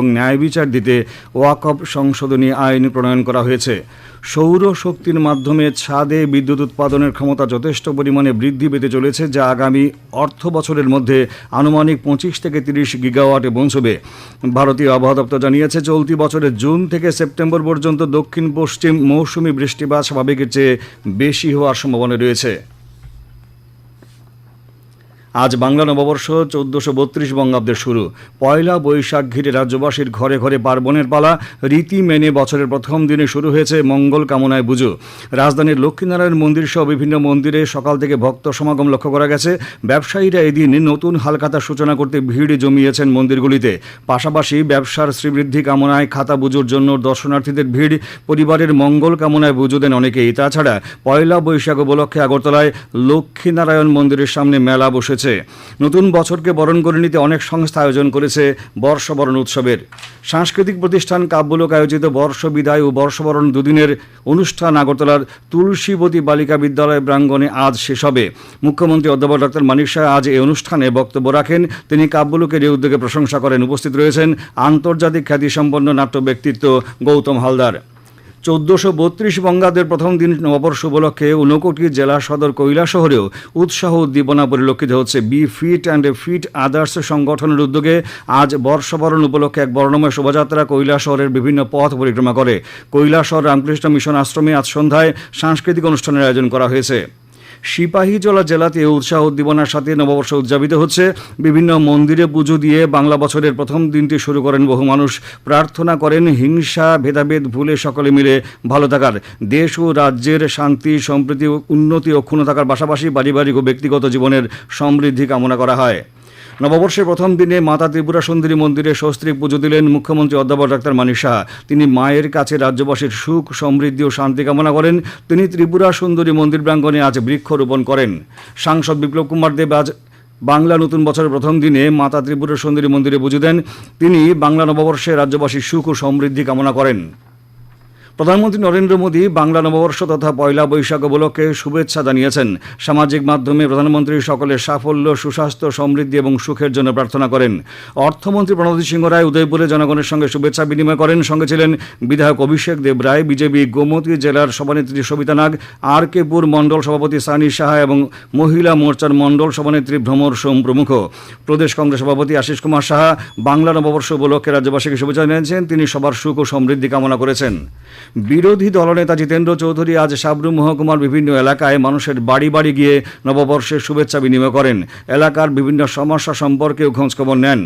এবং ন্যায় বিচার দিতে ওয়াকফ সংশোধনী আইন প্রণয়ন করা হয়েছে। সৌর শক্তির মাধ্যমে ছাদে বিদ্যুৎ উৎপাদনের ক্ষমতা যথেষ্ট পরিমাণে বৃদ্ধি পেতে চলেছে, যা আগামী অর্থ বছরের মধ্যে আনুমানিক 25 থেকে 30 গিগাওয়াটে পৌঁছবে। ভারতীয় আবহাওয়া দপ্তর জানিয়েছে, চলতি বছরের জুন থেকে সেপ্টেম্বর পর্যন্ত দক্ষিণ পশ্চিম মৌসুমি বৃষ্টিপাত স্বাভাবিকের চেয়ে বেশি হওয়ার সম্ভাবনা রয়েছে। আজ বাংলা নববর্ষ 1432 বঙ্গাব্দের শুরু। পয়লা বৈশাখ ঘিরে রাজ্যবাসীর ঘরে ঘরে পার্বণের পালা। রীতি মেনে বছরের প্রথম দিনে শুরু হয়েছে মঙ্গল কামনায় পুজো। রাজধানীর লক্ষ্মীনারায়ণ মন্দির সহ বিভিন্ন মন্দিরে সকাল থেকে ভক্ত সমাগম লক্ষ্য করা গেছে। ব্যবসায়ীরা এদিন নতুন হালখাতার সূচনা করতে ভিড় জমিয়েছেন মন্দিরগুলিতে। পাশাপাশি ব্যবসার শ্রীবৃদ্ধি কামনায় খাতা পুজোর জন্য দর্শনার্থীদের ভিড়। পরিবারের মঙ্গল কামনায় পুজো দেন অনেকেই। তাছাড়া পয়লা বৈশাখ উপলক্ষে আগরতলায় লক্ষ্মীনারায়ণ মন্দিরের সামনে মেলা বসেছে। নতুন বছরকে বরণ করে নিতে অনেক সংস্থা আয়োজন করেছে বর্ষবরণ উৎসবের। সাংস্কৃতিক প্রতিষ্ঠান কাব্যলোক আয়োজিত বর্ষ বিদায় ও বর্ষবরণ দুদিনের অনুষ্ঠান আগরতলার তুলসীবতী বালিকা বিদ্যালয় প্রাঙ্গণে আজ শেষ হবে। মুখ্যমন্ত্রী অধ্যাপক ডক্টর মানিক সাহা আজ এই অনুষ্ঠানে বক্তব্য রাখেন। তিনি কাব্যলোকের এই উদ্যোগে প্রশংসা করেন। উপস্থিত রয়েছেন আন্তর্জাতিক খ্যাতিসম্পন্ন নাট্য ব্যক্তিত্ব গৌতম হালদার। 1432 বঙ্গাব্দের প্রথম দিন নববর্ষ উপলক্ষে ঊনকোটি জেলা সদর কৈলাসহরেও উৎসাহ উদ্দীপনা পরিলক্ষিত হচ্ছে। Be fit and fit others সংগঠনের উদ্যোগে আজ বর্ষবরণ উপলক্ষে এক বর্ণময় শোভাযাত্রা কৈলাসহরের বিভিন্ন পথ পরিক্রমা করে। কৈলাসহর রামকৃষ্ণ মিশন আশ্রমে আজ সন্ধ্যায় সাংস্কৃতিক অনুষ্ঠানের আয়োজন করা হয়েছে। সিপাহীজলা জেলাতে উৎসাহ উদ্দীপনার সাথে নববর্ষ উদযাপিত হচ্ছে। বিভিন্ন মন্দিরে পুজো দিয়ে বাংলা বছরের প্রথম দিনটি শুরু করেন বহু মানুষ। প্রার্থনা করেন হিংসা ভেদাভেদ ভুলে সকলে মিলে ভালো থাকার, দেশ ও রাজ্যের শান্তি সম্প্রীতি উন্নতি অক্ষুণ্ণ থাকার পাশাপাশি পারিবারিক ও ব্যক্তিগত জীবনের সমৃদ্ধি কামনা করা হয়। নববর্ষের প্রথম দিনে মাতা ত্রিপুরা সুন্দরী মন্দিরে সস্ত্রীক পুজো দিলেন মুখ্যমন্ত্রী অধ্যাপক ডক্টর মানিক সাহা। তিনি মায়ের কাছে রাজ্যবাসীর সুখ সমৃদ্ধি ও শান্তি কামনা করেন। তিনি ত্রিপুরা সুন্দরী মন্দির প্রাঙ্গণে আজ বৃক্ষরোপণ করেন। সাংসদ বিপ্লব কুমার দেব আজ বাংলা নতুন বছরের প্রথম দিনে মাতা ত্রিপুরা সুন্দরী মন্দিরে পুজো দেন। তিনি বাংলা নববর্ষে রাজ্যবাসীর সুখ ও সমৃদ্ধি কামনা করেন। প্রধানমন্ত্রী নরেন্দ্র মোদী বাংলা নববর্ষ তথা পয়লা বৈশাখ উপলক্ষে শুভেচ্ছা জানিয়েছেন। সামাজিক মাধ্যমে প্রধানমন্ত্রী সকলের সাফল্য, সুস্বাস্থ্য, সমৃদ্ধি এবং সুখের জন্য প্রার্থনা করেন। অর্থমন্ত্রী প্রণজিৎ সিংহ রায় উদয়পুরে জনগণের সঙ্গে শুভেচ্ছা বিনিময় করেন। সঙ্গে ছিলেন বিধায়ক অভিষেক দেব রায়, বিজেপি গোমতী জেলার সভানেত্রী সবিতা নাগ, আর কে পুর মণ্ডল সভাপতি সানি সাহা এবং মহিলা মোর্চার মণ্ডল সভানেত্রী ভ্রমর সোম প্রমুখ। প্রদেশ কংগ্রেস সভাপতি আশিস কুমার সাহা বাংলা নববর্ষ উপলক্ষে রাজ্যবাসীকে শুভেচ্ছা জানিয়েছেন। তিনি সবার সুখ ও সমৃদ্ধি কামনা করেছেন। বিরোধী দলনেতা জিতেন্দ্র চৌধুরী আজ সাবরুম মহকুমার বিভিন্ন এলাকায় মানুষের বাড়ি বাড়ি গিয়ে নববর্ষের শুভেচ্ছা বিনিময় করেন। এলাকার বিভিন্ন সমস্যা সম্পর্কেও খোঁজখবর নেন।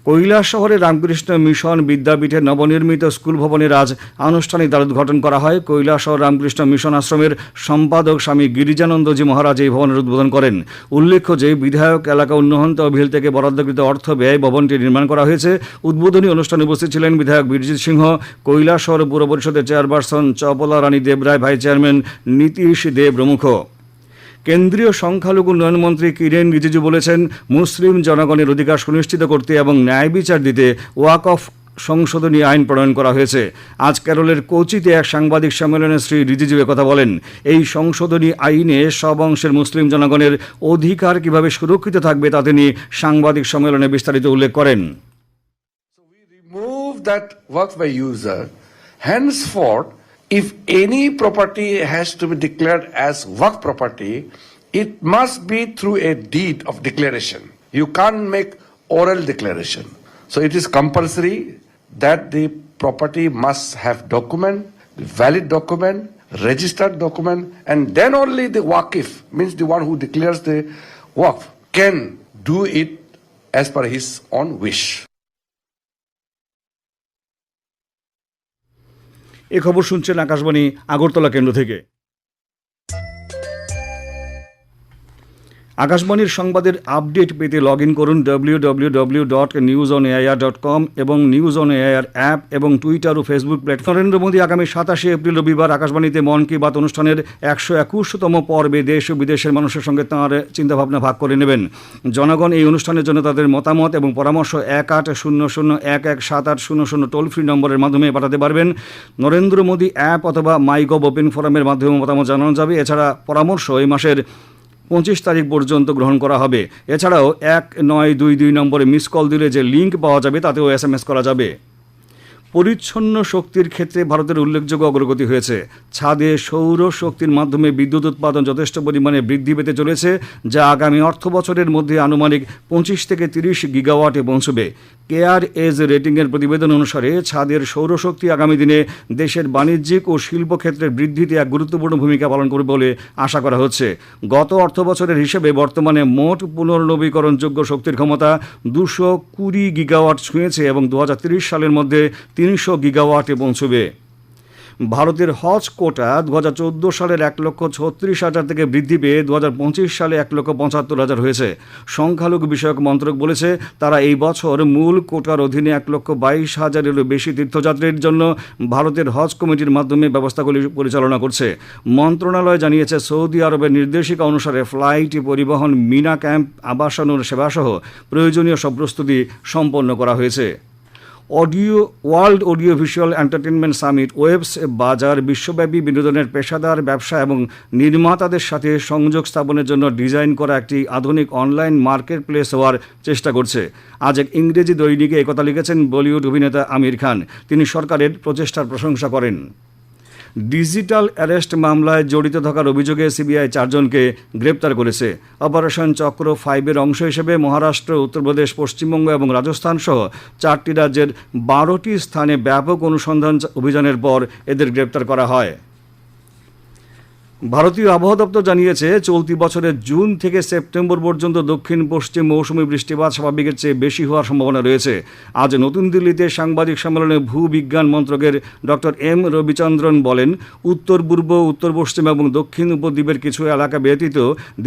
কৈলাসহরে রামকৃষ্ণ মিশন বিদ্যাপীঠের নবনির্মিত স্কুল ভবনের আজ আনুষ্ঠানিক দ্বার উদ্ঘাটন করা হয়। কৈলাসহর রামকৃষ্ণ মিশন আশ্রমের সম্পাদক স্বামী গিরিজানন্দজি মহারাজ এই ভবনের উদ্বোধন করেন। উল্লেখ্য যে বিধায়ক এলাকা উন্নয়ন তহবিল থেকে বরাদ্দকৃত অর্থ ব্যয় ভবনটি নির্মাণ করা হয়েছে। উদ্বোধনী অনুষ্ঠানে উপস্থিত ছিলেন বিধায়ক বীরজিৎ সিংহ, কৈলাসহর পুর পরিষদের চেয়ারপারসন চপলা রানী দেবরায়, ভাইস চেয়ারম্যান নীতিশ দেব প্রমুখ। কেন্দ্রীয় সংখ্যালঘু উন্নয়ন মন্ত্রী কিরেন রিজিজু বলেছেন, মুসলিম জনগণের অধিকার সুনিশ্চিত করতে এবং ন্যায় বিচার দিতে ওয়াকফ সংশোধনী আইন প্রণয়ন করা হয়েছে। আজ কেরলের কোচিতে এক সাংবাদিক সম্মেলনে শ্রী রিজিজু কথা বলেন। এই সংশোধনী আইনে সব অংশের মুসলিম জনগণের অধিকার কিভাবে সুরক্ষিত থাকবে তা তিনি সাংবাদিক সম্মেলনে বিস্তারিত উল্লেখ করেন। If any property has to be declared as Waqf property, it must be through a deed of declaration. You can't make oral declaration. So it is compulsory that the property must have document, valid document, registered document, and then only the Waqif, means the one who declares the Waqf, can do it as per his own wish. এ খবর শুনছেন আকাশবাণী আগরতলা কেন্দ্র থেকে। আকাশবাণীর সংবাদের update পেতে log in করুন www.newsonair.com এবং news on air app এবং টুইটার ও ফেসবুক প্ল্যাটফর্ম। নরেন্দ্র মোদী আগামী 27 এপ্রিল রবিবার আকাশবাণীতে মন কি বাত অনুষ্ঠানের 121তম পর্বে দেশ ও বিদেশের মানুষের সঙ্গে তাঁর চিন্তাভাবনা ভাগ করে নেবেন। জনগণ এই অনুষ্ঠানের জন্য তাদের মতামত এবং পরামর্শ 1800117800 টোল ফ্রি নম্বরের মাধ্যমে পাঠাতে পারবেন। নরেন্দ্র মোদী অ্যাপ অথবা মাইগভ ওপেন ফোরামের মাধ্যমে মতামত জানানো যাবে। এছাড়া পরামর্শ এই মাসের 25 তারিখ পর্যন্ত গ্রহণ করা হবে। এছাড়াও 1922 নম্বরে মিস কল দিলে যে লিঙ্ক পাওয়া যাবে তাতেও SMS করা যাবে। পরিচ্ছন্ন শক্তির ক্ষেত্রে ভারতের উল্লেখযোগ্য অগ্রগতি হয়েছে। ছাদে সৌর শক্তির মাধ্যমে বিদ্যুৎ উৎপাদন যথেষ্ট পরিমাণে বৃদ্ধি পেতে চলেছে, যা আগামী অর্থ বছরের মধ্যে আনুমানিক 25 থেকে 30 গিগাওয়াটে পৌঁছবে। কেয়ার এজ রেটিংয়ের প্রতিবেদন অনুসারে ছাদের সৌরশক্তি আগামী দিনে দেশের বাণিজ্যিক ও শিল্প ক্ষেত্রের বৃদ্ধিতে এক গুরুত্বপূর্ণ ভূমিকা পালন করবে বলে আশা করা হচ্ছে। গত অর্থ বছরের হিসেবে বর্তমানে মোট পুনর্নবীকরণযোগ্য শক্তির ক্ষমতা 220 গিগাওয়াট ছুঁয়েছে এবং 2030 সালের মধ্যে 300 গিগাওয়াটে পৌঁছবে। ভারতের হজ কোটা 2014 সালের 1,36,000 থেকে বৃদ্ধি পেয়ে 2025 সালে 1,75,000 হয়েছে। সংখ্যালঘু বিষয়ক মন্ত্রক বলেছে তারা এই বছর মূল কোটার অধীনে 1,22,000-এরও বেশি তীর্থযাত্রীর জন্য ভারতের হজ কমিটির মাধ্যমে ব্যবস্থাগুলি পরিচালনা করছে। মন্ত্রণালয় জানিয়েছে সৌদি আরবের নির্দেশিকা অনুসারে ফ্লাইট পরিবহন, মিনা ক্যাম্প, আবাসন ও সেবাসহ প্রয়োজনীয় সব প্রস্তুতি সম্পন্ন করা হয়েছে। World audio visual entertainment summit WAVES বাজার বিশ্বব্যাপী বিনোদনের পেশাদার, ব্যবসা এবং নির্মাতাদের সাথে সংযোগ স্থাপনের জন্য ডিজাইন করা একটি আধুনিক অনলাইন মার্কেট প্লেস হওয়ার চেষ্টা করছে। আজ এক ইংরেজি দৈনিকে একথা লিখেছেন বলিউড অভিনেতা আমির খান। তিনি সরকারের প্রচেষ্টার প্রশংসা করেন। ডিজিটাল অ্যারেস্ট মামলায় জড়িত থাকার অভিযোগে সিবিআই 4 জনকে গ্রেপ্তার করেছে। অপারেশন চক্র 5-এর অংশ হিসেবে মহারাষ্ট্র, উত্তরপ্রদেশ, পশ্চিমবঙ্গ এবং রাজস্থান সহ 4টি রাজ্যের 12টি স্থানে ব্যাপক অনুসন্ধান অভিযানের পর এদের গ্রেপ্তার করা হয়। ভারতীয় আবহাওয়া দপ্তর জানিয়েছে চলতি বছরের জুন থেকে সেপ্টেম্বর পর্যন্ত দক্ষিণ পশ্চিম মৌসুমী বৃষ্টিপাত স্বাভাবিকের চেয়ে বেশি হওয়ার সম্ভাবনা রয়েছে। আজ নতুন দিল্লিতে সাংবাদিক সম্মেলনে ভূবিজ্ঞান মন্ত্রকের ডক্টর এম রবিচন্দ্রন বলেন, উত্তর পূর্ব, উত্তর পশ্চিম এবং দক্ষিণ উপদ্বীপের কিছু এলাকা ব্যতীত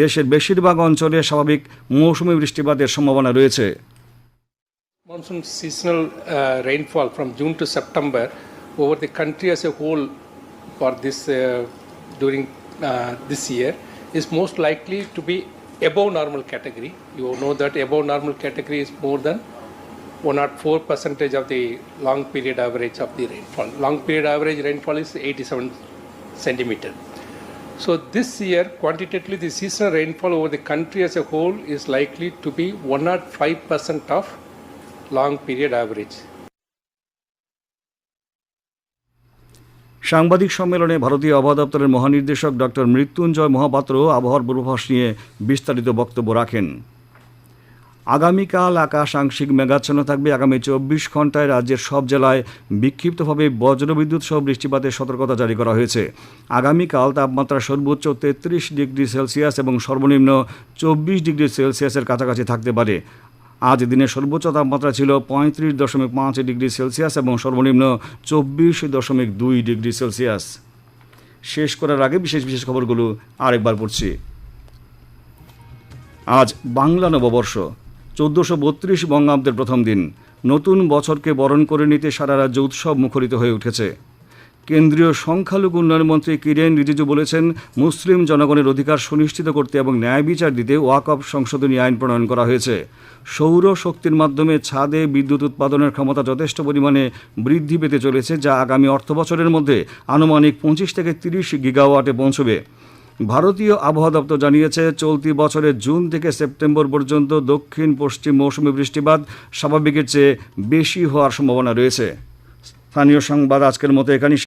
দেশের বেশিরভাগ অঞ্চলে স্বাভাবিক মৌসুমী বৃষ্টিপাতের সম্ভাবনা রয়েছে। Monsoon seasonal rainfall from June to September over the country as a whole for this during this year is most likely to be above normal category. You know that above normal category is more than 104% of the long period average of the rainfall. Long period average rainfall is 87 centimeter. So this year, quantitatively, the seasonal rainfall over the country as a whole is likely to be 105% of long period average. সাংবাদিক সম্মেলনে ভারতীয় আবহাওয়া দপ্তরের মহানির্দেশক doctor Mrityunjay Mahapatra আবহাওয়ার পূর্বাভাস নিয়ে বিস্তারিত বক্তব্য রাখেন। আগামীকাল আকাশ আংশিক মেঘাচ্ছন্ন থাকবে। আগামী 24 ঘন্টায় রাজ্যের সব জেলায় বিক্ষিপ্তভাবে বজ্রবিদ্যুৎ সহ বৃষ্টিপাতের সতর্কতা জারি করা হয়েছে। আগামীকাল তাপমাত্রা সর্বোচ্চ 33 ডিগ্রি সেলসিয়াস এবং সর্বনিম্ন 24 ডিগ্রি সেলসিয়াসের কাছাকাছি থাকতে পারে। আজ দিনের সর্বোচ্চ তাপমাত্রা ছিল 35.5 ডিগ্রি সেলসিয়াস এবং সর্বনিম্ন 24.2 ডিগ্রি সেলসিয়াস। শেষ করার আগে বিশেষ বিশেষ খবরগুলো আরেকবার পড়ছি। আজ বাংলা নববর্ষ, 1432 বঙ্গাব্দের প্রথম দিন। নতুন বছরকে বরণ করে নিতে সারা রাজ্য উৎসব মুখরিত হয়ে উঠেছে। কেন্দ্রীয় সংখ্যালঘু উন্নয়ন মন্ত্রী কিরেন রিজিজু বলেছেন, মুসলিম জনগণের অধিকার সুনিশ্চিত করতে এবং ন্যায় বিচার দিতে ওয়াকফ সংশোধনী আইন প্রণয়ন করা হয়েছে। সৌর শক্তির মাধ্যমে ছাদে বিদ্যুৎ উৎপাদনের ক্ষমতা যথেষ্ট পরিমাণে বৃদ্ধি পেতে চলেছে, যা আগামী অর্থ বছরের মধ্যে আনুমানিক 25 থেকে 30 গিগাওয়াটে পৌঁছবে। ভারতীয় আবহাওয়া দপ্তর জানিয়েছে চলতি বছরের জুন থেকে সেপ্টেম্বর পর্যন্ত দক্ষিণ পশ্চিম মৌসুমী বৃষ্টিপাত স্বাভাবিকের চেয়ে বেশি হওয়ার সম্ভাবনা রয়েছে। স্থানীয় সংবাদ আজকের মতো এখানেই